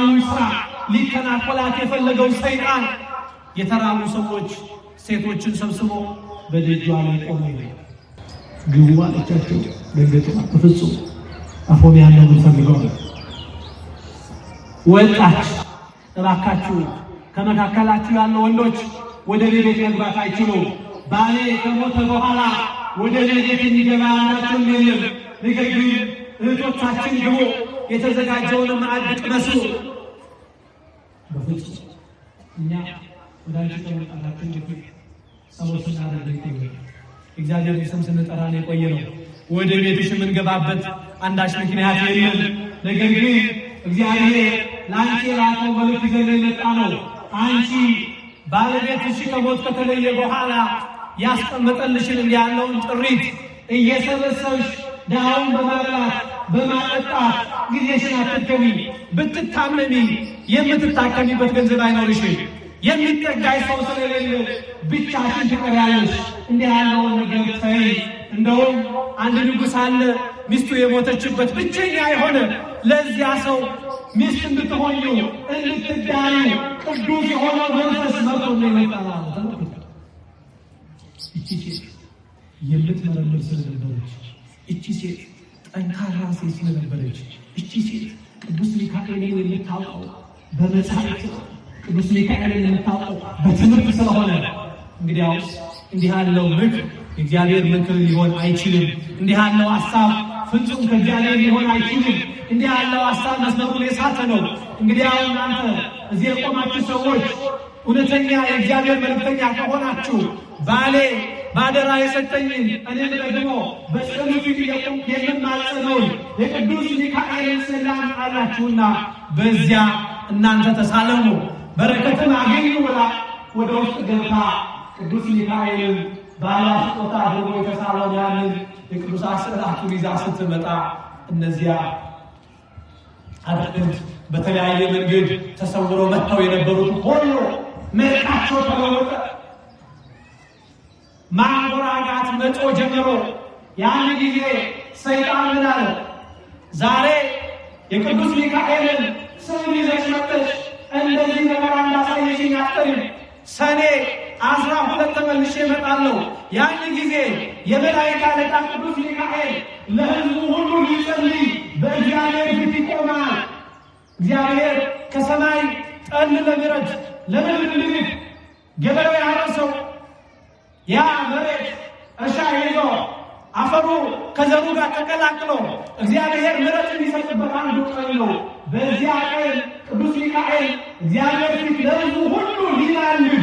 ሰማያዊውን ሥራ ሊተናኮላት የፈለገው ሰይጣን የተራቡ ሰዎች ሴቶችን ሰብስቦ በደጇ ላይ ቆመ። ግቡ አለቻቸው። ደንገጡ። በፍጹም አፎሚያ ነው የምንፈልገው። ወጣች። እባካችሁ ከመካከላችሁ ያሉ ወንዶች ወደ ቤት መግባት አይችሉም። ባሌ ከሞተ በኋላ ወደ ቤት የሚገባ አንዳችም የለም። ነገር ግን እህቶቻችን ግቡ፣ የተዘጋጀውን ማዕድ ቅመሱ። በፍጹም እኛ ወደ አንቺ ከመምጣታችን በፊት ሰዎች እናደርግ እግዚአብሔር ስም ስንጠራ ነው የቆየነው። ወደ ቤትሽ የምንገባበት አንዳች ምክንያት የለም። ነገር ግን እግዚአብሔር ለአንቺ የላከው መልእክት ይዘን የመጣ ነው። አንቺ ባለቤትሽ ከሞት ከተለየ በኋላ ያስቀመጠልሽን ያለውን ጥሪት እየሰበሰብሽ ድሃውን በማብላት በማጠጣት ጊዜሽን አትተሚ። ብትታመሚ የምትታከሚበት ገንዘብ አይኖርሽም። የሚጠጋሽ ሰው ስለሌለ ብቻሽን ትቀሪያለሽ። እንዲህ ያለውን ነገር ተይ። እንደውም አንድ ንጉሥ አለ፣ ሚስቱ የሞተችበት ብቸኛ የሆነ ለዚያ ሰው ሚስት እንድትሆኙ እንድትዳዩ ቅዱስ የሆነው መንፈስ መጥቶ ነው የመጣው። እቺ ሴት የምትመረምር ስለነበረች፣ እቺ ሴት ጠንካራ ሴት ስለነበረች፣ እቺ ሴት ቅዱስ ሚካኤልን የምታውቀው በመጽሐፍ ቅዱስ ሚካኤልን የምታውቀው በትምህርት ስለሆነ እንግዲያውስ እንዲህ ያለው ምክር እግዚአብሔር ምክር ሊሆን አይችልም። እንዲህ ያለው ሐሳብ ፍጹም ከእግዚአብሔር ሊሆን አይችልም። እንዲህ ያለው ሐሳብ መስመሩን የሳተ ነው። እንግዲያው እናንተ እዚህ የቆማችሁ ሰዎች እውነተኛ የእግዚአብሔር መልእክተኛ ከሆናችሁ ባሌ ባደራ የሰጠኝን እኔም ደግሞ በጸሎት የምማጸነውን የቅዱስ ሚካኤልን ሰላም አላችሁና በዚያ እናንተ ተሳለሙ በረከትን አገኙ ብላ ወደ ውስጥ ገብታ ቅዱስ ሚካኤልን ባላ ስጦታ አድርጎ የተሳለውን ያንን የቅዱሳን ስዕላቱን ይዛ ስትመጣ እነዚያ አድርገን በተለያየ መንገድ ተሰውረው መጥተው የነበሩት ሁሉ መልካቸው ተለወጠ። ማንጎራጋት መጮ ጀምሮ ያን ጊዜ ሰይጣን ምን አለ? ዛሬ የቅዱስ ሚካኤልን ስም ይዘሽ መጥተሽ እንደዚህ ነገር እንዳሳየሽኝ አትቀሪም። ሰኔ 12 ተመልሼ እመጣለሁ። ያን ጊዜ የመላእክት አለቃ ቅዱስ ሚካኤል ለሕዝቡ ሁሉ ሊጸልይ በእግዚአብሔር ፊት ይቆማል። እግዚአብሔር ከሰማይ ጠል ለምሕረት ለምድር ልጅ ገበሬው ያረሰው ያ መሬት እርሻ ይዞ አፈሩ ከዘሩ ጋር ተቀላቅሎ እግዚአብሔር ምሕረት የሚሰጥበት አንዱ ቀን ነው። በዚያ ቀን ቅዱስ ሚካኤል እግዚአብሔር ፊት ለሕዝቡ ሁሉ ሊማልድ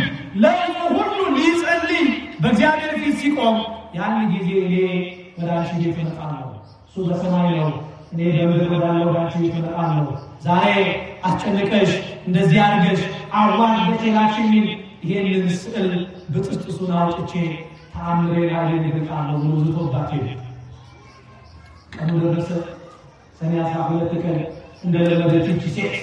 ለሕዝቡ ሁሉ ሊጸልይ በእግዚአብሔር ፊት ሲቆም ያን ጊዜ እኔ ወደ አንቺ ቤት እመጣለሁ፣ እሱ በሰማይ ነው፣ እኔ በምድር ወዳለው ወደ አንቺ ቤት እመጣለሁ። ዛሬ አስጨንቀሽ እንደዚህ አድርገሽ አዋርደሽ ላክሽኝን ይሄንን ስዕል ብጥስጥሱን አውጥቼ ተአምሬን ኃይሌን እገልጣለሁ ብሎ ዝቶባት ሄደ። ቀኑ ደረሰ። ሰኔ 12 ቀን እንደለመደች እቺ ሴት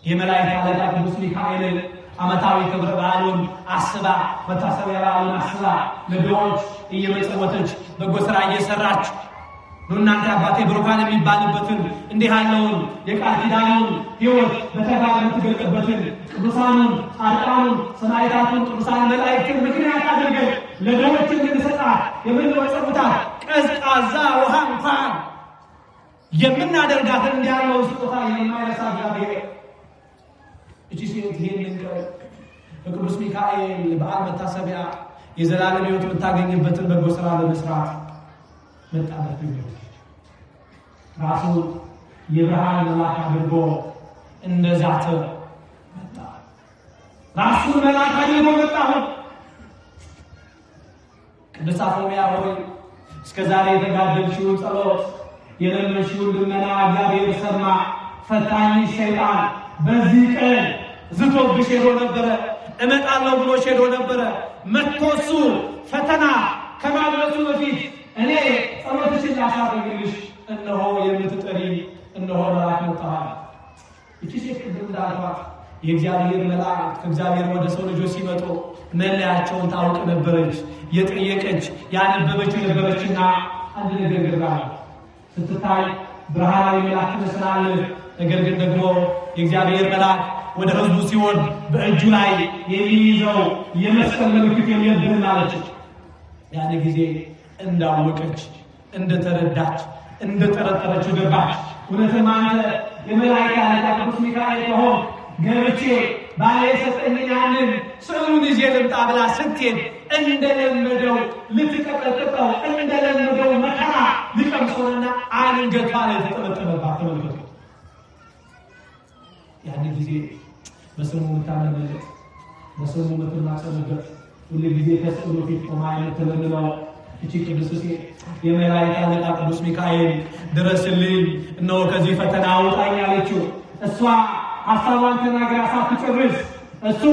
የመላእክት አለቃ ቅዱስ ሚካኤልን ዓመታዊ ክብረ በዓሉን አስባ መታሰቢያ በዓሉን አስባ ለድሆች እየመጸወተች በጎ ሥራ እየሰራች እናንተ አባቴ ብሩካን የሚባልበትን እንዲህ ያለውን የቃል ኪዳኑን ሕይወት በተግባር የምትገልጥበትን ቅዱሳኑን ጻድቃኑን ሰማዕታቱን ቅዱሳን መላእክትን ምክንያት አድርገን ለድሆች የምንሰጣት የምንመጸውታት ቀዝቃዛ ውሃ እንኳን የምናደርጋትን እንዲህ ያለውን ስጦታ የማይረሳ እግዚአብሔር እቺ ሴት ይሄንን በቅዱስ ሚካኤል በዓል መታሰቢያ የዘላለም ሕይወት የምታገኝበትን በጎ ሥራ ለመስራት መጣበት ነው። ራሱ የብርሃን መልአክ አድርጎ እንደዛተ መጣ። ራሱ መልአክ አድርጎ መጣ። ቅዱስ አፎሚያ ሆይ እስከዛሬ የተጋደልሽውን ጸሎት የለመንሽውን ልመና እግዚአብሔር ሰማ። ፈታኝ ሰይጣን በዚህ ቀን ዝቶብሽ ሄዶ ነበረ። እመጣለሁ ብሎ ሄዶ ነበረ። መጥቶሱ ፈተና ከማድረሱ በፊት እኔ ጸሎትሽን ላሳርግልሽ እነሆ የምትጠሪ እነሆ መልአክ መጥቷል። እቺ ሴት ቅድም እንዳልኳት የእግዚአብሔር መልአክ ከእግዚአብሔር ወደ ሰው ልጆች ሲመጡ መለያቸውን ታውቅ ነበረች። የጠየቀች ያነበበች ነበረችና አንድ ነገር ገራ ስትታይ ብርሃናዊ መልአክ ትመስላለች። ነገር ግን ደግሞ የእግዚአብሔር መልአክ ወደ ሕዝቡ ሲሆን በእጁ ላይ የሚይዘው የመስቀል ምልክት የለብህም አለች። ያን ጊዜ እንዳወቀች እንደተረዳች እንደጠረጠረችው ገባች። እውነትም አንተ የመላእክት አለቃ ቅዱስ ሚካኤል ከሆን ገብቼ ባለ የሰጠኝን ያንን ስዕሉን ይዤ ልምጣ ብላ ስትሄድ እንደለመደው ልትቀጠቅጠው እንደለመደው መከራ ሊቀምሰውና አንገቷ ላይ ተጠመጠመባት። ተመልከቱ። ያን ጊዜ በስሙ የምታመልለት በስሙ የምትማጸንበት ሁሉ ጊዜ ከስዕሉ ፊት ቆማ የምትለምነው እቺ ቅድስት ሴት የመላእክት አለቃ ቅዱስ ሚካኤል ድረስልኝ፣ እነሆ ከዚህ ፈተና አውጣኝ አለችው። እሷ ሐሳቧን ተናግራ ሳትጨርስ እሱ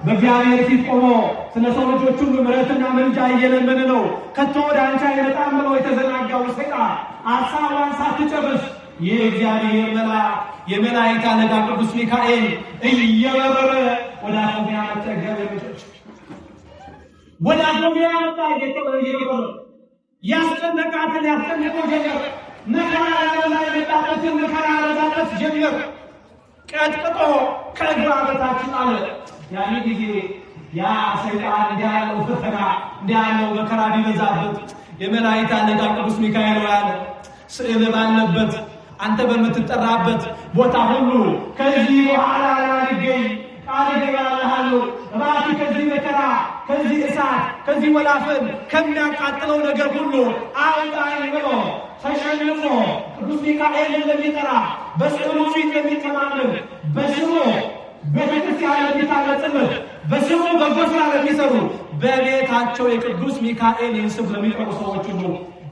በእግዚአብሔር ፊት ቆሞ ስለ ሰው ልጆች ሁሉ ምሕረትና ምልጃ እየለመነ ነው። ከቶ ወደ አንቺ አይመጣም ብሎ የተዘናጋው ሰይጣን ሐሳቧን ሳትጨርስ የእግዚአብሔር መልአክ የመላእክት አለቃ ቅዱስ ሚካኤል እየበረረ ወደ አፎሚያ መጣ። ወደ አፎሚያ መጣ። እየበረረ ያስጨነቃትን ያስጨነቀው ጀመር። መከራ ላይ የመጣበትን መከራ ያበዛበት ጀመር። ቀጥቅጦ ከእግሯ በታች አለ። ያን ጊዜ ያ ሰይጣን እንዲያለው ፈተና እንዲያለው መከራ ቢበዛበት የመላእክት አለቃ ቅዱስ ሚካኤል ያለ ስዕል ባለበት አንተ በምትጠራበት ቦታ ሁሉ ከዚህ በኋላ ያልገኝ ቃል ገባልሃለሁ፣ እባክህ ከዚህ መከራ ከዚህ እሳት ከዚህ ወላፈን ከሚያቃጥለው ነገር ሁሉ አውጣኝ ብሎ ተሸንፎ ቅዱስ ሚካኤልን ለሚጠራ በስዕሉ ፊት ለሚተማመን በስሙ ቤተክርስቲያን ለሚታነጽበት በስሙ በጎ ሥራ ለሚሰሩ በቤታቸው የቅዱስ ሚካኤልን ስም ለሚጠሩ ሰዎች ሁሉ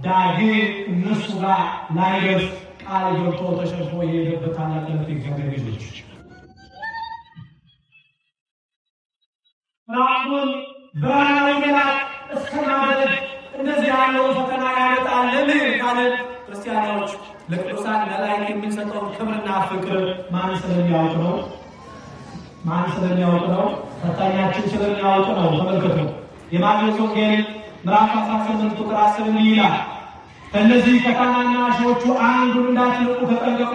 ዳግም እነሱ ጋር ላይደርስ ቃል ገብቶ ተሸንፎ የሄደበት ታላቅነት የእግዚአብሔር ልጆች ራሱን ብርሃናዊ መልአክ እስከ ማድረግ እንደዚህ ያለው ፈተና ያመጣል። ለምን ካለ ክርስቲያኖች ለቅዱሳን መላእክት የምንሰጠው ክብርና ፍቅር ማን ስለሚያውቅ ነው? ማን ስለሚያውቅ ነው? ፈታኛችን ስለሚያውቅ ነው። ተመልከቱ። የማቴዎስ ወንጌል ምዕራፍ 18 ቁጥር 10 ይላል፣ ከእነዚህ ከታናናሾቹ አንዱን እንዳትንቁ ተጠንቀቁ፣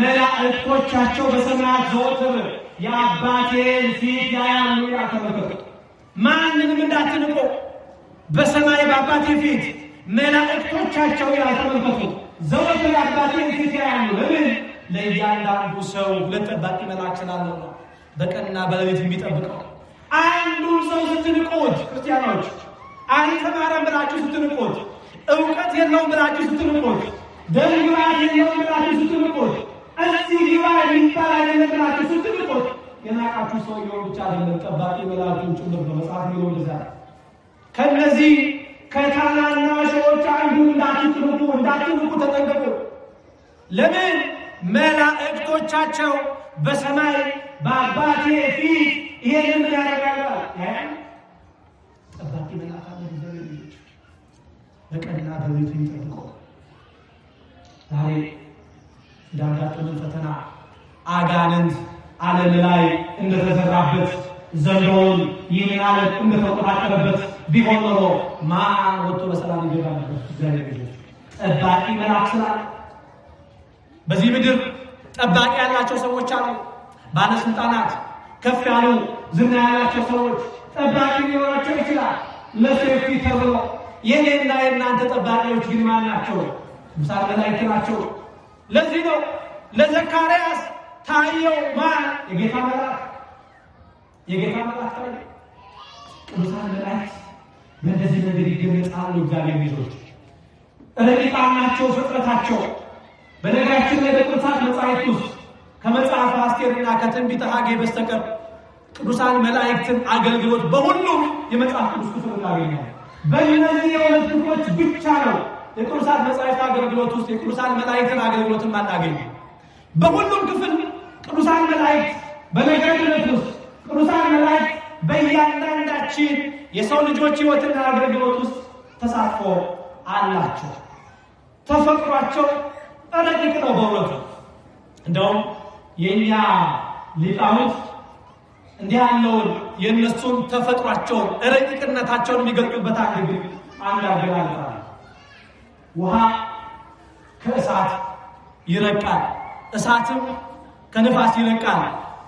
መላእክቶቻቸው በሰማያት ዘወትር የአባቴን ፊት ያያሉ ይላል። ተመልከቱ። ማንንም እንዳትንቁ፣ በሰማይ በአባቴ ፊት መላእክቶቻቸው ይላል። ተመልከቱ። ዘወትር የአባቴን ፊት ያያሉ። ለምን? ለእያንዳንዱ ሰው ሁለት ጠባቂ መልአክ ስላለው ነው፣ በቀንና በሌሊት የሚጠብቀው። አንዱን ሰው ስትንቁት ክርስቲያኖች፣ አልተማረም ብላችሁ ስትንቁት፣ እውቀት የለውም ብላችሁ ስትንቁት፣ ደንግባት የለውም ብላችሁ ስትንቁት፣ እዚህ ግባ የሚባል አይደለም ብላችሁ ስትንቁት፣ የናቃችሁ ሰውየው ብቻ አይደለም ጠባቂ መልአኩን ጭምር በመጽሐፍ ሚለው እንደዚያ። ከነዚህ ከታናናሾች አንዱን እንዳትንቁ ተጠንቀቁ። ለምን? መላእክቶቻቸው በሰማይ በአባቴ ፊት ይሄንን ያደርጋሉ። ጠባቂ መልአክ አለ ልጆች በቀንና በሌሊት የሚጠብቀው። ዛሬ እንዳጋጠመን ፈተና አጋንንት ዓለም ላይ እንደተዘራበት ዘንዶውን ይህንን ዓለም እንደተቆጣጠረበት ቢሆን ኖሮ ማን ወጥቶ በሰላም ይገባ ነበር? እግዚአብሔር ልጆች ጠባቂ መልአክ ስላለ በዚህ ምድር ጠባቂ ያላቸው ሰዎች አሉ። ባለስልጣናት፣ ከፍ ያሉ ዝና ያላቸው ሰዎች ጠባቂ ሊኖራቸው ይችላል ለሴፍቲ ተብሎ። የኔና የእናንተ ጠባቂዎች ግን ማን ናቸው? ምሳሌ መላእክት ናቸው። ለዚህ ነው ለዘካርያስ ታየው ማን? የጌታ መልአክ። የጌታ መልአክ ታየ። ቅዱሳን መላእክት በእንደዚህ ነገር ይገለጻሉ። እግዚአብሔር ልጆች ረቂቃን ናቸው ፍጥረታቸው። በነገራችን ላይ በቅዱሳት መጻሕፍት ውስጥ ከመጽሐፈ አስቴርና ከትንቢተ ሐጌ በስተቀር ቅዱሳን መላእክትን አገልግሎት በሁሉም የመጽሐፍ ቅዱስ ክፍል እናገኛለን። በእነዚህ የሁለት ክፍሎች ብቻ ነው የቅዱሳት መጻሕፍት አገልግሎት ውስጥ የቅዱሳን መላእክትን አገልግሎትን ማናገኝ። በሁሉም ክፍል ቅዱሳን መላእክት በነገርነት ውስጥ ቅዱሳን መላእክት በእያንዳንዳችን የሰው ልጆች ሕይወትና አገልግሎት ውስጥ ተሳትፎ አላቸው። ተፈጥሯቸው ረቂቅ ነው በእውነቱ። እንደውም የእኛ ሊቃውንት እንዲህ ያለውን የእነሱን ተፈጥሯቸውን ረቂቅነታቸውን የሚገልጡበት አንድ አገላለጽ ውሃ ከእሳት ይረቃል፣ እሳትም ከንፋስ ይረቃል፣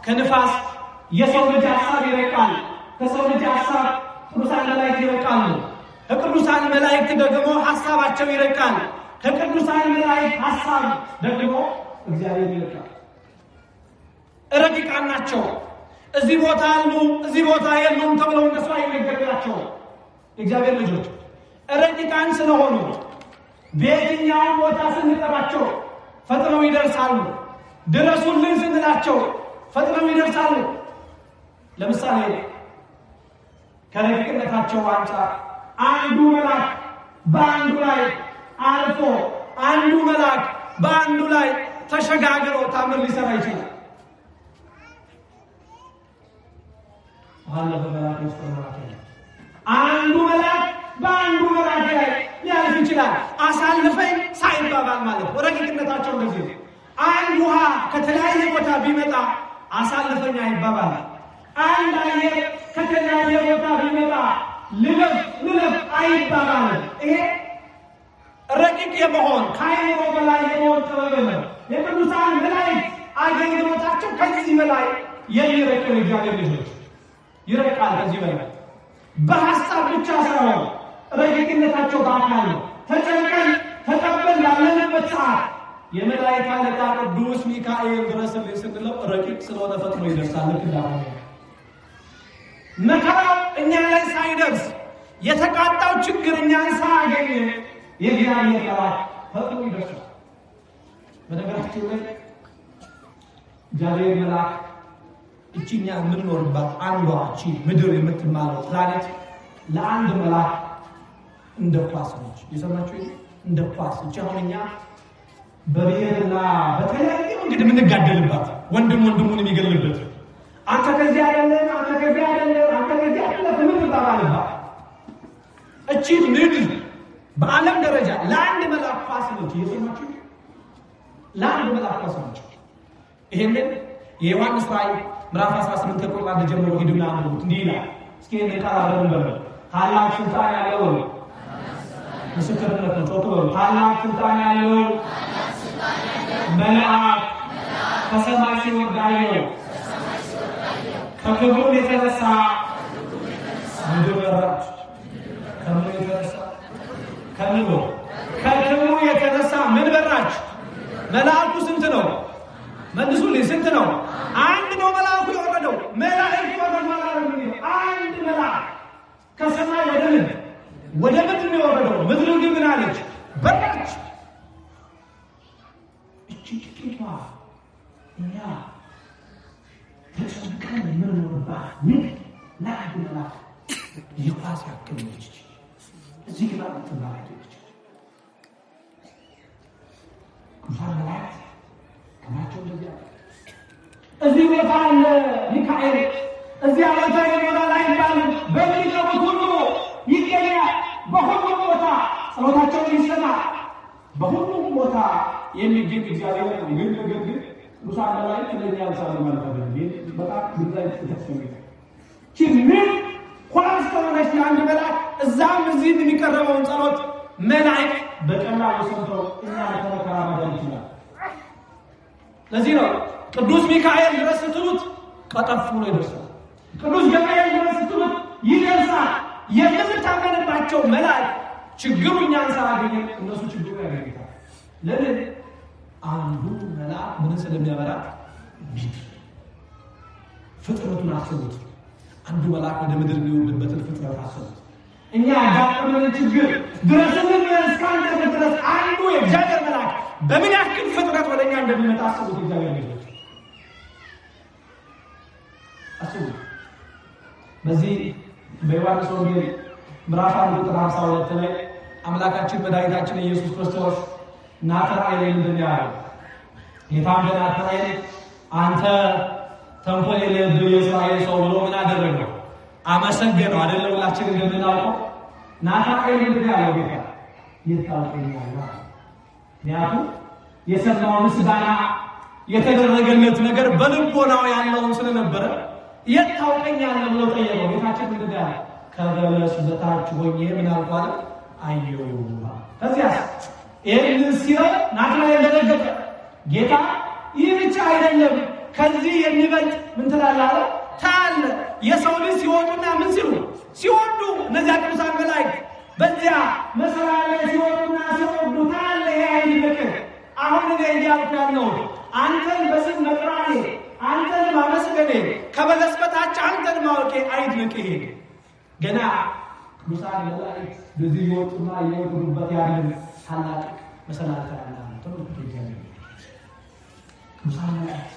ከንፋስ የሰው ልጅ ሐሳብ ይረቃል፣ ከሰው ልጅ ሐሳብ ቅዱሳን መላእክት ይረቃሉ፣ ከቅዱሳን መላእክት ደግሞ ሐሳባቸው ይረቃል፣ ከቅዱሳን መላእክት ሐሳብ ደግሞ እግዚአብሔር ይረቃል። ረቂቃን ናቸው። እዚህ ቦታ አሉ፣ እዚህ ቦታ የሉም ተብለው እንደሱ አይነገራቸው። እግዚአብሔር ልጆች ረቂቃን ስለሆኑ በየትኛውም ቦታ ስንጠራቸው ፈጥነው ይደርሳሉ። ድረሱልን ስንላቸው ፈጥነው ይደርሳሉ። ለምሳሌ ከረቂቅነታቸው አንፃር አንዱ መልአክ በአንዱ ላይ አልፎ አንዱ መልአክ በአንዱ ላይ ተሸጋግሮ ታምር ሊሰራ ይችላል። ባለፈ መልአክ አንዱ መልአክ በአንዱ መልአክ ላይ ሊያልፍ ይችላል። አሳልፈኝ ሳይባባል ማለት ነው። ረቂቅነታቸው እንደዚህ ነው። አንድ ውሃ ከተለያየ ቦታ ቢመጣ አሳልፈኝ አይባባል። አንድ አየር ከተለያየ ቦታ ቢመጣ ልለፍ አይባባል። ይሄ ረቂቅ የመሆን ከአይምሮ በላይ የመሆን ጥበብ ነው። የቅዱሳን መላእክት አገልግሎታቸው ከዚህ በላይ የሚረቅ ነው። እግዚአብሔር ልጆች ይረቃል። ከዚህ በላይ በሐሳብ ብቻ ሳይሆን ረቂቅነታቸው በአካል ነው። ተጨንቀን ተቀበል ላለንበት ሰዓት የመላእክት አለቃ ቅዱስ ሚካኤል ድረስልን ስንለው ረቂቅ ስለሆነ ፈጥኖ ይደርሳል። ልክ እንዳሆነ መከራው እኛ ላይ ሳይደርስ የተቃጣው ችግር እኛን ሳያገኝ የእግዚአብሔር መልአክ ፈጥኖ ይደርሳል። በነገራችን ላይ እግዚአብሔር መልአክ እቺኛ የምንኖርባት አንዷ እቺ ምድር የምትባለው ፕላኔት ለአንድ መልአክ እንደ ኳስ ነች። የሰማችሁ እንደ ኳስ እቺ አሁን እኛ በብሔርና በተለያየ መንገድ የምንጋደልባት ወንድም ወንድሙን የሚገልበት አንተ ከዚህ አይደለም፣ አንተ ከዚህ አይደለም፣ አንተ ከዚህ አይደለም የምትባባልባት እቺ ምድር በዓለም ደረጃ ለአንድ መልአክ ኳስ ነች። የሰማችሁ ለአንድ መልአክ ኳስ ነች። ይሄንን የዮሐንስ ራእይ ምዕራፍ 18 ቁጥር 1 ጀምሮ ሂዱና አንብቡት። እንዲህ ይላል። እስኪ እንቃራለን በሉ። ታላቅ ስልጣን ያለው ምስክርነት ነው። ጮክ በሉ። ታላቅ ስልጣን ያለው መልአክ ከሰማይ ሲወርድ አየሁ። ከክብሩ የተነሳ ምድር በራች። ከክብሩ የተነሳ ምን በራች? መልአኩ ስንት ነው? መልሱልኝ። ስንት ነው? አንድ ነው መልአኩ የወረደው። መላእክት አንድ መልአክ ከሰማይ ወደ ምድር ነው የወረደው። ምድር ግን ምን አለች? በራች። እቺ ጥቂቷ እኛ ተጨንቀን የምንኖርባት ምድር ለአንድ መልአክ የኳስ ያክል ነች። እዚህ ግባ ምትባላለች። ቅዱሳን መላእክት ከማቸው እንደዚያ እዚህ ቦታ አለ ሚካኤል፣ እዚያ ቦታ ይኖራል አይባልም። በሚገቡት ሁሉ ይገኛል። በሁሉም ቦታ ጸሎታቸውን ይሰማል። በሁሉም ቦታ የሚገኝ እግዚአብሔር ነው። ግን ቅዱሳን መላእክት ለኛ ያልሳሉ ማለት ነው። በጣም ግንዛቤ ተሰጥቶኛል። ምን ኳስ ከሆነች ለአንድ መልአክ እዛም እዚህም የሚቀርበውን ጸሎት መላእክት በቀላሉ ሰምተው እኛ ለተመከራ ማዳን ይችላል። ለዚህ ነው ቅዱስ ሚካኤል ድረስ ስትሉት ቀጠፍ ብሎ ይደርሳል። ቅዱስ ገብርኤል ድረስ ስትሉት ይደርሳል። የምንታመንባቸው መላእክት ችግሩ እኛን ሳያገኝ እነሱ ችግሩ ያገኙታል። ለምን? አንዱ መልአክ ምን ስለሚያበራ ፍጥረቱን አስቡት። አንዱ መልአክ ወደ ምድር የሚወርድበትን ፍጥረት አስቡት። እኛ ያጋጠመንን ችግር ድረስልን እስካንተ ድረስ አንዱ የእግዚአብሔር መልአክ በምን ያክል ፍጥረት ወደኛ እንደሚመጣ አስቡት። እግዚአብሔር ልጆች አስቡት። በዚህ በዮሐንስ ወንጌል ምዕራፍ 1 ቁጥር 52 ላይ አምላካችን መድኃኒታችን ኢየሱስ ክርስቶስ ናትናኤልን እንደዚህ አለው። ጌታም ለናትናኤል አንተ ተንኮል የሌለብህ የእስራኤል ሰው ብሎ ምን አደረገው? አመሰገነው። አይደለ? ሁላችን እንደምናውቀው ናትናኤል እንደዚህ አለው፣ ጌታ ይታወቀኛል። ምክንያቱም የሰማው ምስጋና የተደረገለት ነገር በልቦናው ያለውን ስለነበረ የት ታውቀኛለህ ብሎ ጠየቀው። ጌታችን እንደዚህ አለ፣ ከበለስ በታች ሆኜ ምን አልኳለ? አየሁ። ከዚያስ ይህን ሲለው ናትናኤል ደነገጠ። ጌታ ይህ ብቻ አይደለም፣ ከዚህ የሚበልጥ ምን ትላለህ ታለ የሰው ልጅ ሲወጡና ምን ሲወዱ እነዚያ ቅዱሳን መላእክት በዚያ መሰላል ላይ ሲወጡና ሲወዱ ታለ ያይልክ። አሁን እያልኩ ያለው አንተን በስም መጥራቴ አንተን ማመስገኔ ከበለስ በታች አንተን ማወቄ አይድንቅህ። ገና ቅዱሳን መላእክት በዚህ ይወጡና ይወርዱበት ያለን ታላቅ መሰላል ቅዱሳን መላእክት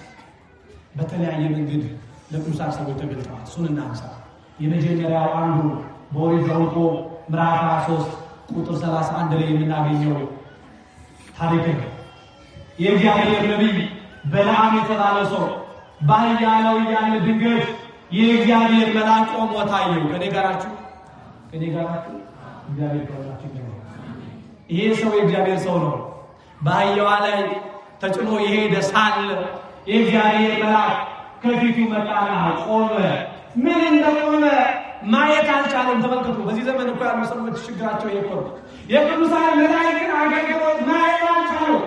በተለያየ መንገድ ለቅዱሳን ሰዎች ተገልጠዋል። እሱን እናንሳ። የመጀመሪያው አንዱ በኦሪት ዘኍልቍ ምዕራፍ 23 ቁጥር 31 ላይ የምናገኘው ታሪክ ነው። የእግዚአብሔር ነቢይ በለዓም የተባለው ሰው በአህያ ላይ ያለ ድንገት የእግዚአብሔር መልአክ ቆሞ ታየው። ከኔ ጋር ናችሁ? እግዚአብሔር ከሁላችን ጋር ነው። ይሄ ሰው የእግዚአብሔር ሰው ነው። በአህያዋ ላይ ተጭኖ የሄደ ሳለ የእግዚአብሔር መልአክ ከፊቱ መጣና ቆመ። ምን እንደቆመ ማየት አልቻለም። ተመልከቱ። በዚህ ዘመን እኮ ያሉ ሰዎች ችግራቸው ይቆም የቅዱሳን መላእክትን አገልግሎት ማየት አልቻሉም።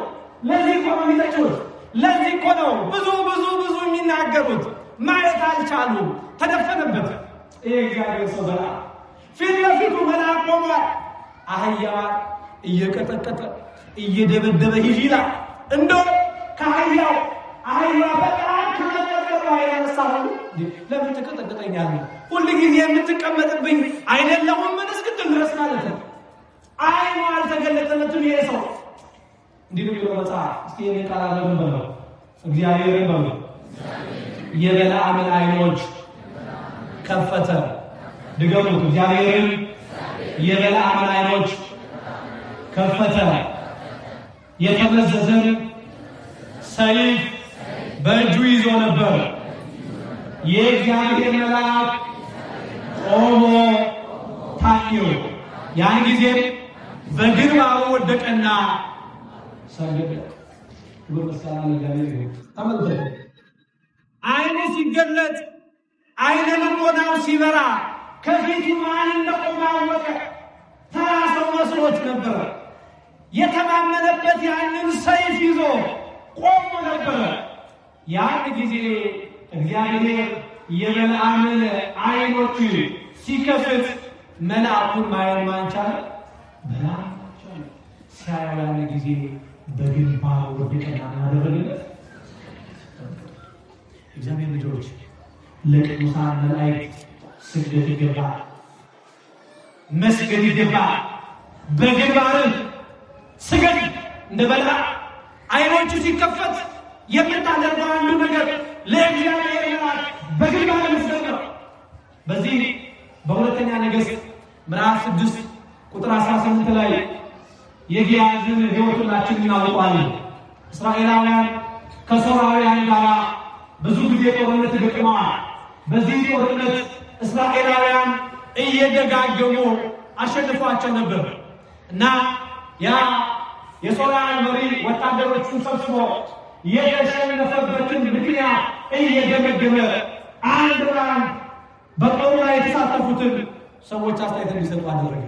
ለዚህ እኮ ነው የሚጠጩት። ለዚህ እኮ ነው ብዙ የሚናገሩት። ማየት አልቻሉም። ተደፈነበት። ይሄ እግዚአብሔር ሰው በለዓም ፊት ለፊቱ መልአክ ቆሟል። አህያዋ እየቀጠቀጠ እየደበደበ ሂጂ ይላል። እንደው ከአህያው በጣም ከመቀጠቀጧ የተነሳ ለምን ትቀጠቅጠኛለህ? ሁል ጊዜ የምትቀመጥብኝ አይደለሁም ምን እስክትል ድረስ ማለት ነው። አይኑ አልተገለጠለትም። ይሄ ሰው እንዲህ ነው የሚለው መጽሐፍ። እስኪ ይህን ቃል አለምን በለው እግዚአብሔርን በለው የበለዓምን አይኖች ከፈተ። ድገሙት። እግዚአብሔርን የበለዓምን አይኖች ከፈተ። የተመዘዘን ሰይፍ በእጁ ይዞ ነበር። የእግዚአብሔር መልአክ ቆሞ ታየው። ያን ጊዜ በግንባሩ ወደቀና ሰገደ። ክብር ምስጋና ለእግዚአብሔር ይሁን። ተመልከቱ። አይኑ ሲገለጥ አይነ ልቦናው ሲበራ ከፊቱ ማን እንደቆመ አወቀ። ተራ ሰው መስሎት ነበር። የተማመነበት ያንን ሰይፍ ይዞ ቆሞ ነበር። ያን ጊዜ እግዚአብሔር የበለዓምን አይኖች ሲከፍት መልአኩን ማየት ማንቻለ ሲያየው ያን ጊዜ በግንባሩ ወደቀና ያደረገለት። እግዚአብሔር ልጆች ለቅዱሳን መላእክት ስግደት ይገባል፣ መስገድ ይገባል። በግንባርህ ስገድ። እንደ በለዓም አይኖቹ ሲከፈት የምታደርገው አንዱ ነገር ለእግዚአብሔር መልአክ በግንባር መስገድ ነው። በዚህ በሁለተኛ ነገሥት ምዕራፍ 6 ቁጥር 18 ላይ የጊያዝን ሕይወት ሁላችንም እናውቀዋለን። እስራኤላውያን ከሶርያውያን ጋር ብዙ ጊዜ ጦርነት ገጥመዋል። በዚህ ጦርነት እስራኤላውያን እየደጋገሙ አሸንፏቸው ነበር እና ያ የሶርያን መሪ ወታደሮቹን ሰብስቦ የተሸነፈበትን ምክንያት እየገመገመ አንድ ባንድ በጦሩ ላይ የተሳተፉትን ሰዎች አስተያየት እንዲሰጡ አደረገ።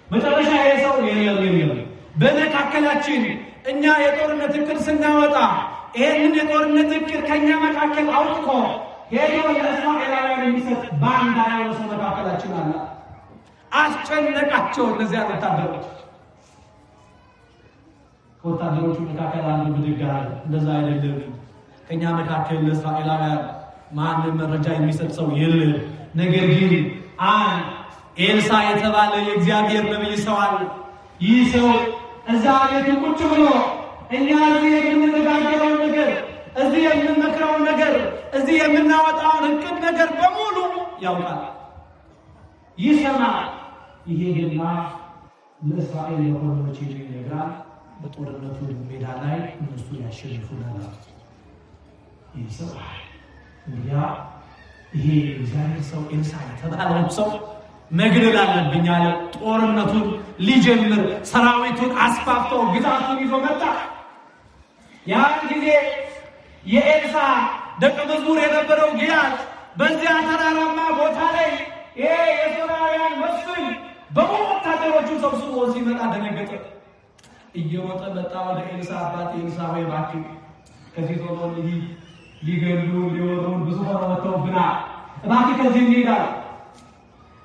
መጨረሻ ይሄ ሰው የለም በመካከላችን እኛ የጦርነት እቅድ ስናወጣ ይሄንን የጦርነት እቅድ ከኛ መካከል አውጥቶ ሄዶ ለእስራኤላውያን የሚሰጥ ባንዳ ያለው ሰው መካከላችን አለ። አስጨነቃቸው እነዚያ ወታደሮች። ከወታደሮቹ መካከል አንዱ ብድግ አለ። እንደዛ አይደለም፣ ከኛ መካከል ለእስራኤላውያን ማንም መረጃ የሚሰጥ ሰው የለም። ነገር ግን አንድ ኤልሳ የተባለ የእግዚአብሔር ነብይ ሰው አለ። ይህ ሰው እዛ ቤቱ ቁጭ ብሎ እኛ እዚህ የምንነጋገረው ነገር፣ እዚህ የምንመክረው ነገር፣ እዚህ የምናወጣውን እቅድ ነገር በሙሉ ያውቃል፣ ይሰማል። ይሄድና ለእስራኤል የሆነች ይነግራል። በጦርነቱ ሜዳ ላይ እነሱ ያሸንፉናል። ይህ ሰው ይሄ እግዚአብሔር ሰው ኤልሳ የተባለው ሰው መግደል አለብኝ አለ። ጦርነቱን ሊጀምር ሰራዊቱን አስፋፍቶ ግዛቱን ይዞ መጣ። ያን ጊዜ የኤልሳ ደቀ መዝሙር የነበረው ጊያዝ በዚያ ተራራማ ቦታ ላይ ይሄ የሶርያውያን መስፍን በወታደሮቹ ሰብስቦ ሲመጣ ደነገጠ። እየሮጠ መጣ ወደ ኤልሳ። አባት ኤልሳ ሆይ እባክህ ከዚህ ሆኖ ሊገሉ ሊወሩ ብዙ ሆነው ወጥተውብናል። እባክህ ከዚህ እንሂዳል።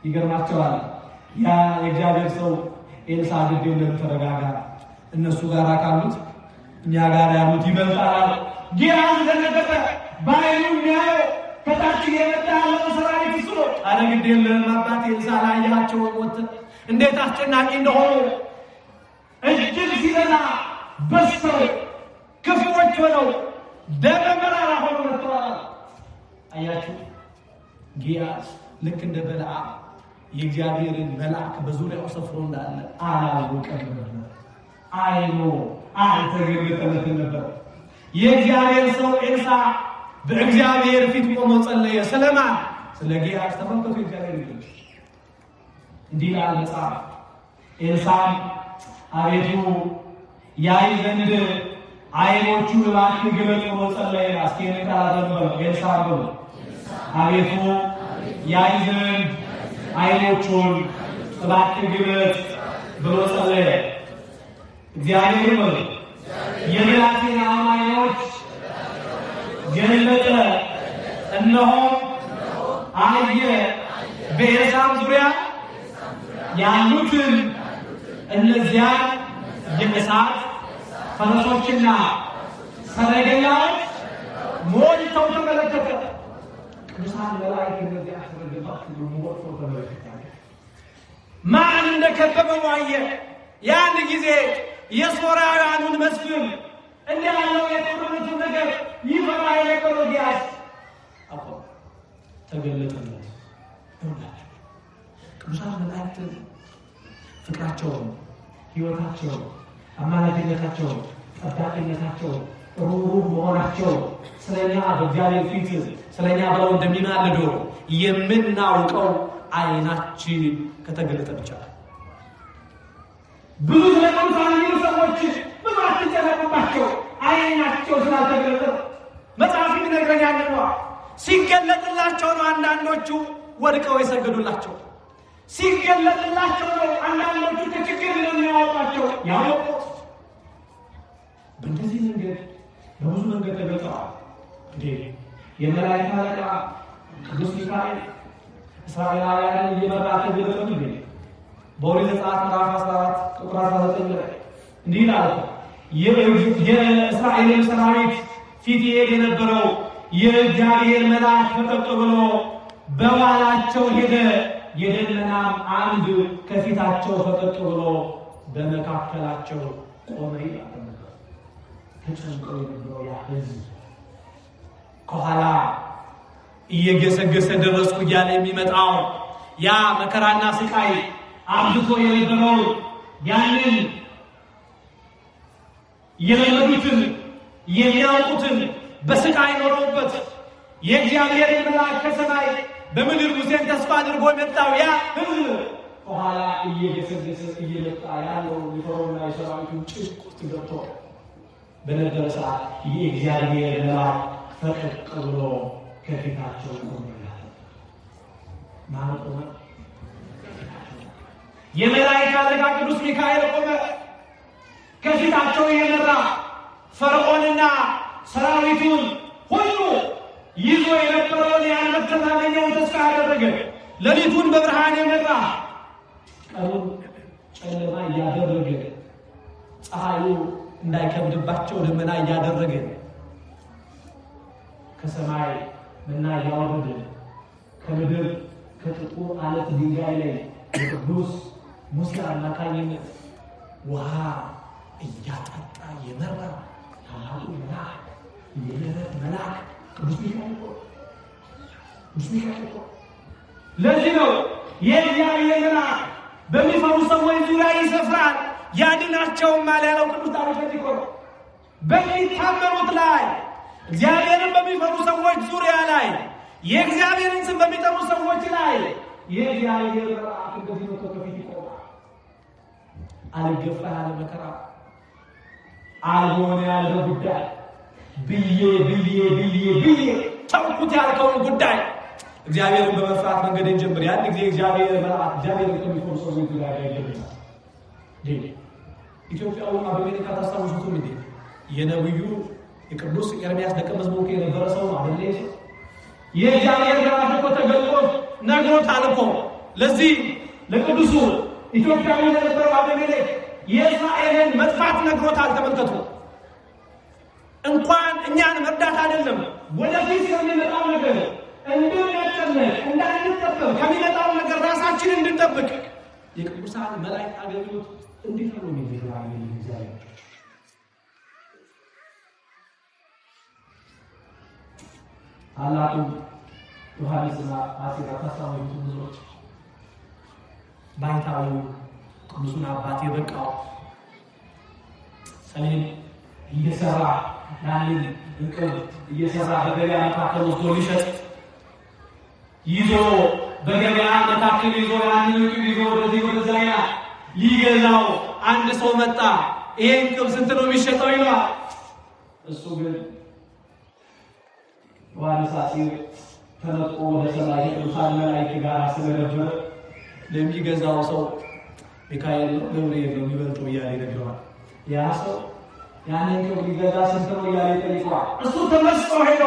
ይገርማቸዋል። ያ የእግዚአብሔር ሰው ኤልሳዕ ግድ የለም ተረጋጋ፣ እነሱ ጋር ካሉት እኛ ጋር ያሉት ይበልጣል። ጊያዝ ደነገጠ። ባይኑ የሚያየው ከታች የመጣ ያለው ሰራዊት እሱ ነው። ኧረ ግድ የለም አባት ኤልሳዕ ላያቸው ሞት እንዴት አስጨናቂ እንደሆኑ እጅግ ሲበላ በዝተው ክፉዎች ሆነው ደመ መራራ ሆነው መጥተዋል። አያችሁ ጊያዝ ልክ እንደ በለዓም የእግዚአብሔርን መልአክ በዙሪያው ሰፍሮ እንዳለ አላወቀም ነበር። አይኑ አልተገለጠለትም ነበር። የእግዚአብሔር ሰው ኤልሳዕ በእግዚአብሔር ፊት ቆሞ ጸለየ። ስለማን? ስለ ጊያዝ። ተመልከቱ እግዚአብሔር ልጅ እንዲህ ይላል መጽሐፍ። ኤልሳዕ አቤቱ ያይ ዘንድ አይኖቹ እባክህ ግለጥ ብሎ ጸለየ። እስኪ እንቃረበው። ኤልሳዕ ብሎ አቤቱ ያይ ዘንድ አይኖቹን እባክህ ግለጥ ብሎ ጸለየ። እግዚአብሔር ብሎ የብላቴናውን አይኖች ገለጠ፣ እነሆ አየ። በኤልሳዕ ዙሪያ ያሉትን እነዚያ የእሳት ፈረሶችና ሰረገላዎች ሞልተው ተመለከተ። ቅዱሳን መላእክት እነዚያ ሰረገላዎች ሞልተው ተመለከተ። ማን እንደከበበው አየ። ያን ጊዜ የሶርያውያኑን መስፍን እንዲህ ያለው የጦርነቱን ነገር ይፈራ የነበረው ጊያዝ አቆ ተገለጠለት። ቅዱሳን መላእክት ፍቅራቸውን፣ ሕይወታቸውን፣ አማላጅነታቸውን፣ ጠባቂነታቸውን፣ ሩህሩህ መሆናቸው ስለኛ በእግዚአብሔር ፊት ስለኛ ብለው እንደሚማልዱ የምናውቀው አይናችን ከተገለጠ ብቻ። ብዙ ለቅዱሳን ሰዎች ብዙ አትጨነቁባቸው፣ አይናቸው ስላልተገለጠ። መጽሐፍ የሚነግረን ያንን ነው። ሲገለጥላቸው ነው አንዳንዶቹ ወድቀው የሰገዱላቸው። ሲገለጥላቸው ነው አንዳንዶቹ ከችግር የሚያወጣቸው ያወቁት። በእንደዚህ መንገድ በብዙ መንገድ ተገልጸዋል። እንዴ የመላእክት አለቃ ቅዱስ ሚካኤል እስራኤላውያንን እየመራ ተገለጠ። እንዴ በኦሪት ዘጸአት ምዕራፍ 14 ቁጥር 19 ላይ እንዲህ ይላል። የእስራኤልን ሰራዊት ፊት ይሄድ የነበረው የእግዚአብሔር መልአክ ፈቀቅ ብሎ በኋላቸው ሄደ፣ የደመናም አምድ ከፊታቸው ፈቀቅ ብሎ በመካከላቸው ቆመ ይላል። ተጨንቀው የነበረው ያ ሕዝብ ከኋላ እየገሰገሰ ደረስኩ እያለ የሚመጣው ያ መከራና ስቃይ አብዝቶ የነበረው ያንን የለመዱትን የሚያውቁትን በስቃይ ኖረውበት የእግዚአብሔር መልአክ ከሰማይ በምድር ሙሴን ተስፋ አድርጎ መጣው። ያ ሕዝብ ከኋላ እየገሰገሰ እየመጣ ያለው የፈርዖንና የሰራዊቱን ጭንቅ ውስጥ ገብቶ በነበረ ሰዓት የእግዚአብሔር መልአክ ፈቀቅ ብሎ ከፊታቸው ቆመ። ማለት ነው የመላእክት አለቃ ቅዱስ ሚካኤል ቆመ። ከፊታቸው የመራ ፈርዖንና ሰራዊቱን ሁሉ ይዞ የነበረውን ያን መተማመኛውን ተስፋ ያደረገ ሌሊቱን በብርሃን የመራ ቀኑን ጨለማ እያደረገ ፀሐዩ እንዳይከብድባቸው ደመና እያደረገ ከሰማይ መና እያወረደ ከምድር ከጥቁር አለት ድንጋይ ላይ በቅዱስ ሙሴ አማካኝነት ውሃ እያጠጣ የመራ ታላቁ መልአክ የምህረት መልአክ ቅዱስ ሚካኤል እኮ። ለዚህ ነው የእግዚአብሔር መልአክ በሚፈሩ ሰዎች ዙሪያ ይሰፍራል ያድናቸውማል ያለው ቅዱስ ዳዊት እኮ። በሚታመኑት ላይ እግዚአብሔርን በሚፈሩ ሰዎች ዙሪያ ላይ የእግዚአብሔርን ስም በሚጠሩ ሰዎች ላይ የእግዚአብሔር መልአክ እንደዚህ ነው ከፊት ይቆማል። አልገፋ ያለ መከራ አልሆነ ያለ ጉዳይ ብዬ ተውኩት ያልከውን ጉዳይ እግዚአብሔርን በመፍራት መንገድን ጀምር። ያን ጊዜ እግዚአብሔር መልአክ እግዚአብሔርን ከሚፈሩ ሰዎች ዙሪያ ላይ ይገኛል። ኢትዮጵያውን አበቤት ካታስታውሱት እንዴ የነብዩ የቅዱስ ኤርምያስ ደቀ መዝሙር የነበረ ሰው አይደል? የእግዚአብሔር መልአክ እኮ ተገልጦ ነግሮታል እኮ ለዚህ ለቅዱሱ ኢትዮጵያዊ ለነበረው አቤሜሌክ የእስራኤልን መጥፋት ነግሮታል። ተመልከቱ። እንኳን እኛን መርዳት አይደለም ወደፊት የሚመጣው ነገር እንድንጠብቅ እንዳንጠብቅ ከሚመጣው ነገር ራሳችንን እንድንጠብቅ የቅዱሳን መላእክት አገልግሎት እንዴት ነው የሚደረገው? እግዚአብሔር ታላቁ ዮሐንስና አጼ ታሳዊ ብዙዎች ባይታው ቅዱሱን አባት የበቃው ሰሌን እየሰራ ያንን እንቅብ እየሰራ በገበያ መካከል ወስዶ ሊሸጥ ይዞ በገበያ መካከል ይዞ ያንን እንቅብ ይዞ ወደዛ ሊገዛው አንድ ሰው መጣ። ይሄ እንቅብ ስንት ነው የሚሸጠው ይለዋል። እሱ ግን ዋንሳሲ ተነጥቆ ወደ ሰማይ ቅዱሳን መላእክት ጋር ስለነበረ ለሚገዛው ሰው ሚካኤል ነው ገብርኤል ነው የሚበልጠው እያለ ይነግረዋል። ያ ሰው ያንን እንቅብ ሊገዛ ስንት ነው እያለ ይጠይቀዋል። እሱ ተመስጦ ሄዶ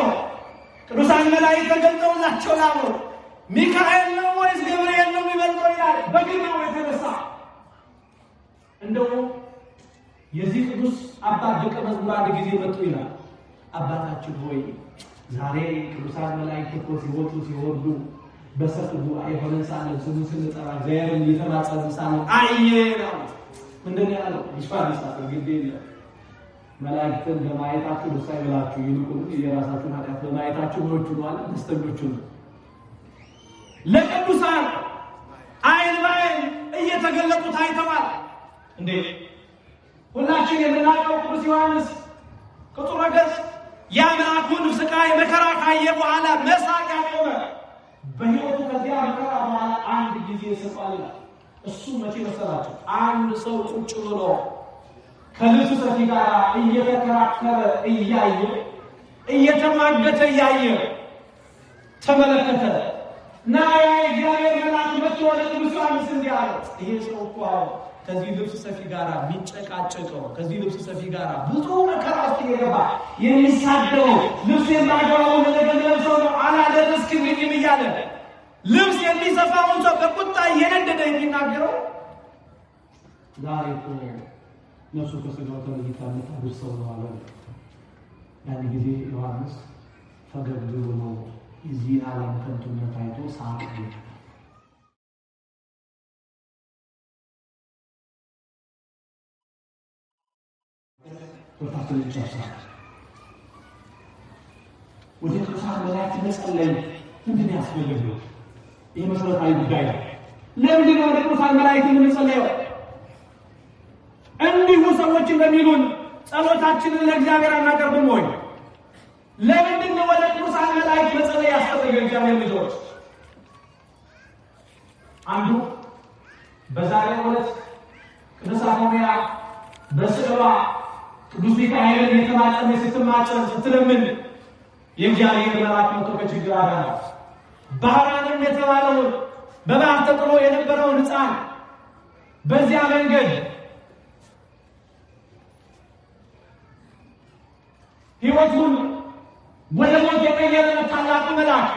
ቅዱሳን መላእክት ተገልጠውላቸው ላሉ ሚካኤል ነው ወይስ ገብርኤል ነው የሚበልጠው ይላል። በግርማው የተነሳ እንደው የዚህ ቅዱስ አባት ደቀ መዝሙር አንድ ጊዜ መጡ ይላል። አባታችን ሆይ ዛሬ ቅዱሳን መላእክት እኮ ሲወጡ ሲወርዱ በሰፊ ጉባኤ ሆነን ሳለን ስሙን ስንጠራ እግዚአብሔርን እየተማጸንን ሳለን አየነው። ምንድን ያለው ይስፋልሳት እንግዲህ መላእክትን በማየታችሁ ደስ አይበላችሁ፣ ይልቁንም የራሳችሁን ኃጢአት በማየታችሁ ምኖቹ ነው አለ ደስተኞቹ ነው። ለቅዱሳን አይን ባይን እየተገለጡ ታይተዋል። እንዴ ሁላችን የምናውቀው ቅዱስ ዮሐንስ ቁጥረ ገጽ የአምላኩን ስቃይ መከራ ካየ በኋላ መሳቅ ያቆመ በሕይወቱ ከዚያ መከራ በኋላ አንድ ጊዜ ስቋል። እሱ መቼ መሰላቸው? አንድ ሰው ቁጭ ብሎ ከልብሱ ሰፊ ጋር እየተከራከረ እያየ እየተማገተ እያየ ተመለከተ እና የእግዚአብሔር መልአክ መጥቶ ለቅዱስ ዮሐንስ እንዲህ አለው፣ ይሄ ሰው እኮ ከዚህ ልብስ ሰፊ ጋር የሚጨቃጨቀው ከዚህ ልብስ ሰፊ ጋር ብዙ መከራ ውስጥ የገባ የሚሳደው ልብስ የማገባው ነገር ለብሰው ነው አላደረስክልኝም እያለ ልብስ የሚሰፋውን ሰው በቁጣ እየነደደ የሚናገረው ዛሬ እኮ ነፍሱ ከሥጋው ተለይታ የምታድር ሰው ነው አለ። ያን ጊዜ ዮሐንስ ፈገግ ብሎ ነው የዚህ ዓለም ከንቱነት አይቶ ሳቅ። ወታደር ይቻላል ወደ ቅዱሳን መላእክት መጸለይ ምንድን ያስፈልጋል? ይህ መሰረታዊ ጉዳይ ነው። ለምንድን ነው ወደ ቅዱሳን መላእክት የምንጸለየው? እንዲሁ ሰዎች እንደሚሉን ጸሎታችንን ለእግዚአብሔር አናቀርብም ወይ? ለምንድን ነው ወደ ቅዱሳን መላእክት መጸለይ ያስፈልጋል? እግዚአብሔር ልጆች አንዱ በዛሬው ዕለት ቅዱስ አፎሚያ በስዕሏ ቅዱስ ሚካኤልን የተማጸነ ስትማጸን ስትለምን የእግዚአብሔር መልአክ መጥቶ ከችግር አዳናት። ባህራንም የተባለውን በባህር ተጥሎ የነበረውን ሕፃን በዚያ መንገድ ሕይወቱን ወደ ሞት የቀየረ ታላቁ መልአክ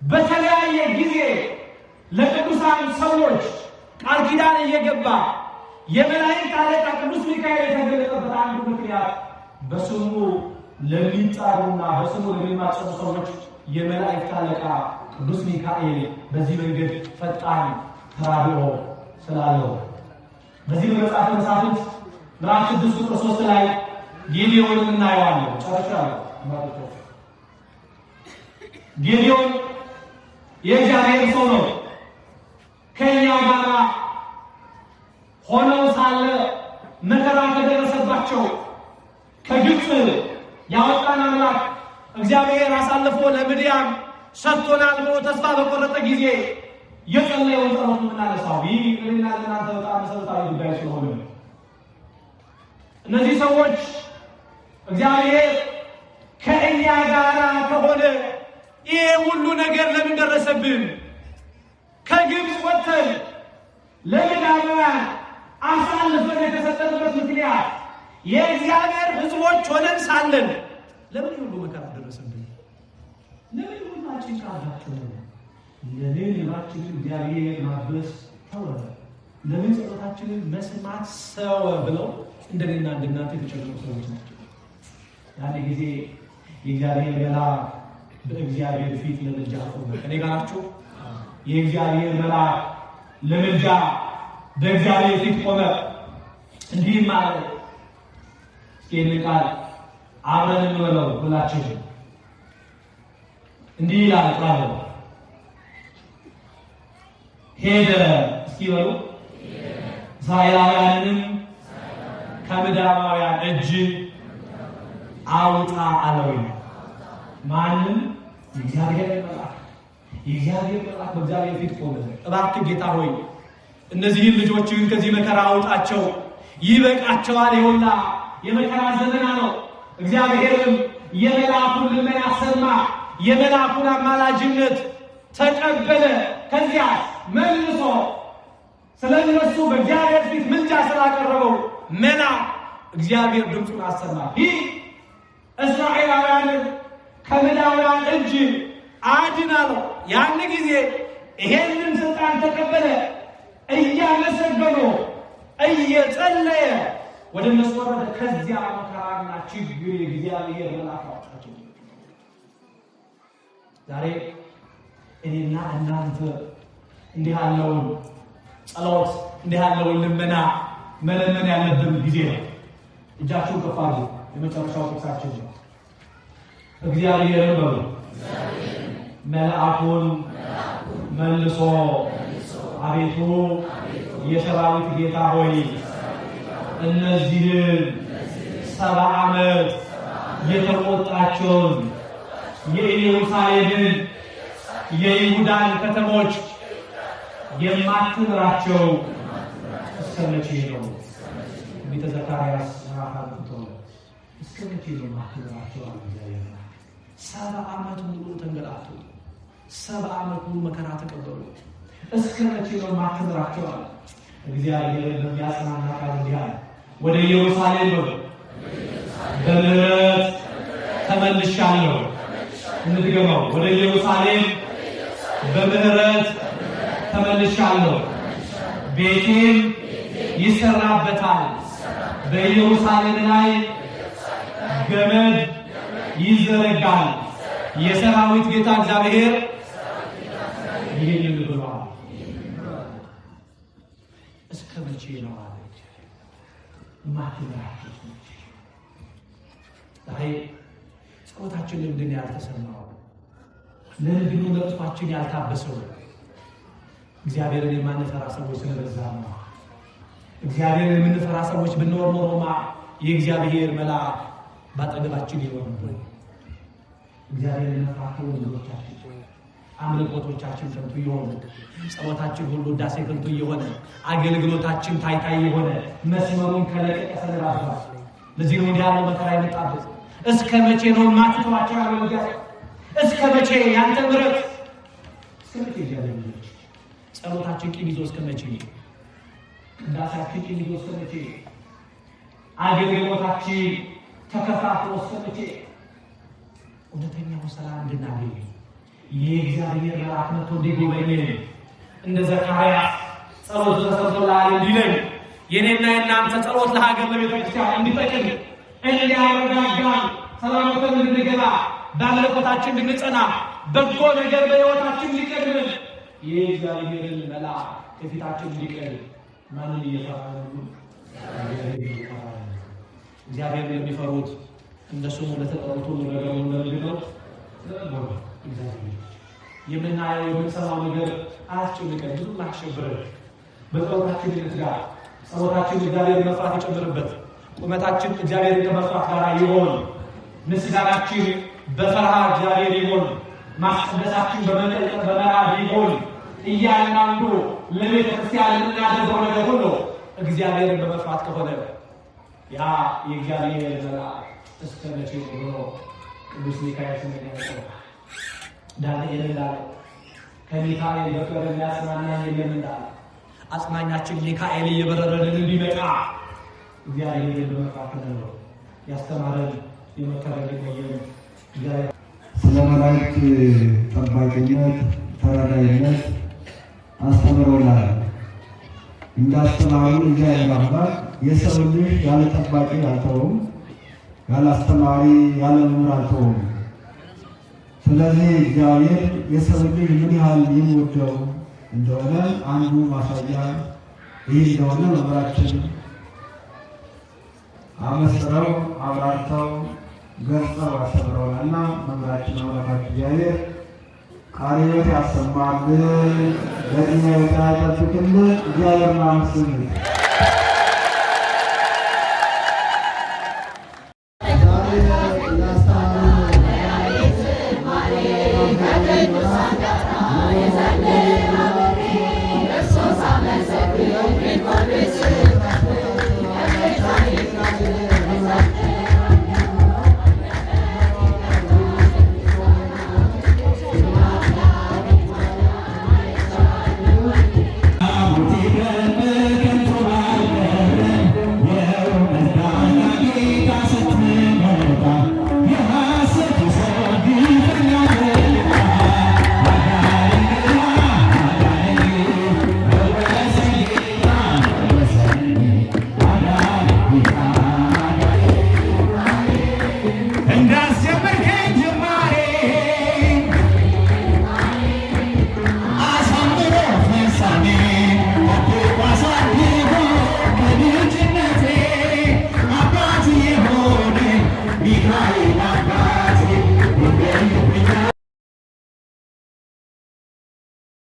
በተለያየ ጊዜ ለቅዱሳን ሰዎች ቃል ኪዳን እየገባ የመላእክት አለቃ ቅዱስ ሚካኤል የተገለጠበት አንዱ ምክንያት በስሙ ለሚጣሩና በስሙ ለሚማጸኑ ሰዎች የመላእክት አለቃ ቅዱስ ሚካኤል በዚህ መንገድ ፈጣን ተራድኦ ስላለው። በዚህ በመጽሐፈ መሳፍንት ምዕራፍ 6 ቁጥር 3 ላይ ጌዴዎንን እናየዋለን። ጨርሻለሁ። ጌዴዎን የእግዚአብሔር ሰው ነው። ከእኛ ጋር ሆነው ሳለ መከራ ከደረሰባቸው ከግብፅ ያወጣን አምላክ እግዚአብሔር አሳልፎ ለምድያም ሰጥቶናል ብሎ ተስፋ በቆረጠ ጊዜ የጸለየውን ጸሎት የምናነሳው ይህ ለእኔና ለእናንተ በጣም መሰረታዊ ጉዳይ ስለሆነ እነዚህ ሰዎች እግዚአብሔር ከእኛ ጋር ከሆነ ይሄ ሁሉ ነገር ለምን ደረሰብን? ከግብፅ ወጥተን ለምድያም አሳልፈን የተሰጠንበት ምክንያት የእግዚአብሔር ሕዝቦች ሆነን ሳለን ለምን ሁሉ መከራ ደረሰብን? ለምን ሁላችን ቃላችን ለምን ልባችንን እግዚአብሔር ማበስ ተወ? ለምን ጸሎታችንን መስማት ሰው ብለው እንደኔና እንደናንተ የተጨነቁ ሰዎች ናቸው። ያን ጊዜ የእግዚአብሔር መልአክ በእግዚአብሔር ፊት ለምልጃ ቆመ። እኔ ጋር ናችሁ? የእግዚአብሔር መልአክ ለምልጃ በእግዚአብሔር ፊት ቆመ። እንዲህ ማለት ይህን ቃል አብረን እንበለው ሁላችን። እንዲህ ይላል ቃሉ። ሄደ እስኪ በሉ እስራኤላውያንንም ከምድያማውያን እጅ አውጣ አለው። ማንም? የእግዚአብሔር መልአክ በእግዚአብሔር ፊት ቆመ። እባክህ ጌታ ሆይ እነዚህን ልጆችህን ከዚህ መከራ አውጣቸው፣ ይበቃቸዋል። ይሁንና የመከራ ዘመን ነው። እግዚአብሔርም የመልአኩን ልመና ሰማ፣ የመልአኩን አማላጅነት ተቀበለ። ከዚያ መልሶ ስለነሱ በእግዚአብሔር ፊት ምልጃ ስላቀረበው መልአክ እግዚአብሔር ድምፁን አሰማ። ይህ እስራኤላውያንን ከምድያማውያን እጅ አድናለሁ። ያን ጊዜ ይሄንን ስልጣን ተቀበለ። እያመሰገኑ እየጸለየ ወደ እነሱ ወረደ። ከዚያ መከራና ችግር እግዚአብሔር መልአክ አወጣቸው። ዛሬ እኔና እናንተ እንዲህ ያለውን ጸሎት እንዲህ ያለውን ልመና መለመን ያለብን ጊዜ ነው። እጃችሁን ከፍ አድርጉ። የመጨረሻው ጥቅሳችን ነው። እግዚአብሔር በሉ መልአኩን መልሶ አቤቱ የሰራዊት ጌታ ሆይ እነዚህን 70 ዓመት የተቆጣቸውን የኢየሩሳሌምን የይሁዳን ከተሞች የማትምራቸው እስከ መቼ ነው? ትንቢተ ዘካርያስ ምዕራፍ 1 እስከ መቼ ነው የማትምራቸው? 70 ዓመት ሙሉ ተንገላቱ፣ 70 ዓመት ሙሉ መከራ ተቀበሉ። እስከ መቼ ነው የማትምራቸው? እግዚአብሔር በሚያጽናና ቃል እንዲህ አለ፣ ወደ ኢየሩሳሌም በምህረት ተመልሻለሁ። እንድገመው፣ ወደ ኢየሩሳሌም በምህረት ተመልሻለሁ፣ ቤቴም ይሰራበታል፣ በኢየሩሳሌም ላይ ገመድ ይዘረጋል። የሰራዊት ጌታ እግዚአብሔር ይህንን ብሏል። እስከ መቼ ነው አለ ማትምራቸው? ዛሬ ጸሎታችን ለምንድን ያልተሰማው? ለምንድን ነው ለቅሷችን ያልታበሰው? እግዚአብሔርን የማንፈራ ሰዎች ስለበዛ ነው። እግዚአብሔርን የምንፈራ ሰዎች ብንኖር ኖሮማ የእግዚአብሔር መልአክ ባጠገባችን ይሆን ነበር። እግዚአብሔርን መፍራቱ ልጆቻችን አምልኮቶቻችን ከንቱ የሆነ ጸሎታችን ሁሉ ዳሴ ከንቱ የሆነ አገልግሎታችን ታይታይ የሆነ መስመሩን ከለቀቀ ሰነራፋ። ለዚህ ነው ያለው መከራ የመጣበት። እስከ መቼ ነው ማትተዋቸው ያለው እግዚአብሔር? እስከ መቼ ያንተ ምሕረት? እስከ መቼ እግዚአብሔር ልጅ ጸሎታችን ቂም ይዞ እስከ መቼ? ቅዳሴያችን ቂም ይዞ እስከ መቼ? አገልግሎታችን ተከፋፍሎ እስከ መቼ? እውነተኛው ሰላም እንድናገኝ የእግዚአብሔር መልአክ መጥቶ እንዲጎበኘን እንደ ዘካርያስ ጸሎት ተሰምቶልሃል እንዲለን የኔና የእናንተ ጸሎት ለሀገር ለቤተክርስቲያን እንዲጠቅም እንዲያረጋጋን ሰላምተን እንድንገባ ባለቆታችን እንድንጸና በጎ ነገር በሕይወታችን እንዲቀድም የእግዚአብሔርን መልአክ ከፊታችን እንዲቀድም ማንን እየፈራን ነው? እግዚአብሔር የሚፈሩት እንደሱም ለተጠሩት ሁሉ ነገር እንደምንለው የምናየው የምንሰማው ነገር አያስጨንቀን፣ ብዙ አያሸብረን። በጸሎታችን እንትጋ። ጸሎታችን እግዚአብሔር መፍራት ይጨምርበት። ቁመታችን እግዚአብሔር ከመፍራት ጋር ይሆን። ምስጋናችን በፈርሃ እግዚአብሔር ይሆን። ማስቀደሳችን በመጠንቀቅ በመራብ ይሆን። እያንዳንዱ ለቤተ ክርስቲያን የምናደርገው ነገር ሁሉ እግዚአብሔርን በመፍራት ከሆነ ያ የእግዚአብሔር መልአክ እስከ መቼ ነው? ቅዱስ ሚካኤል ስለሚያውቀው ዳንኤል እንዳለ ከሚካኤል በቀር የሚያጽናናኝ የለም እንዳለ አጽናኛችን ሚካኤል እየበረረልን እንዲመጣ እግዚአብሔር በመካከል ነው ያስተማረን የመከረን የቆየን እግዚአብሔር ስለ መላእክት ጠባቂነት ተራዳይነት አስተምሮናል። እንዳስተማሩ እግዚአብሔር አምላክ የሰው ልጅ ያለ ጠባቂ አልተውም፣ ያለ አስተማሪ ያለ መምህር አልተውም። ስለዚህ እግዚአብሔር የሰው ልጅ ምን ያህል የሚወደው እንደሆነ አንዱ ማሳያ ይህ እንደሆነ መምህራችን አመስጥረው አብራርተው ገልጸው አስተምረውናልና መምህራችን አምላካችን እግዚአብሔር ቃለ ሕይወት ያሰማልን፣ በእድሜ ጤና ይጠብቅልን። እግዚአብሔር ይመስገን።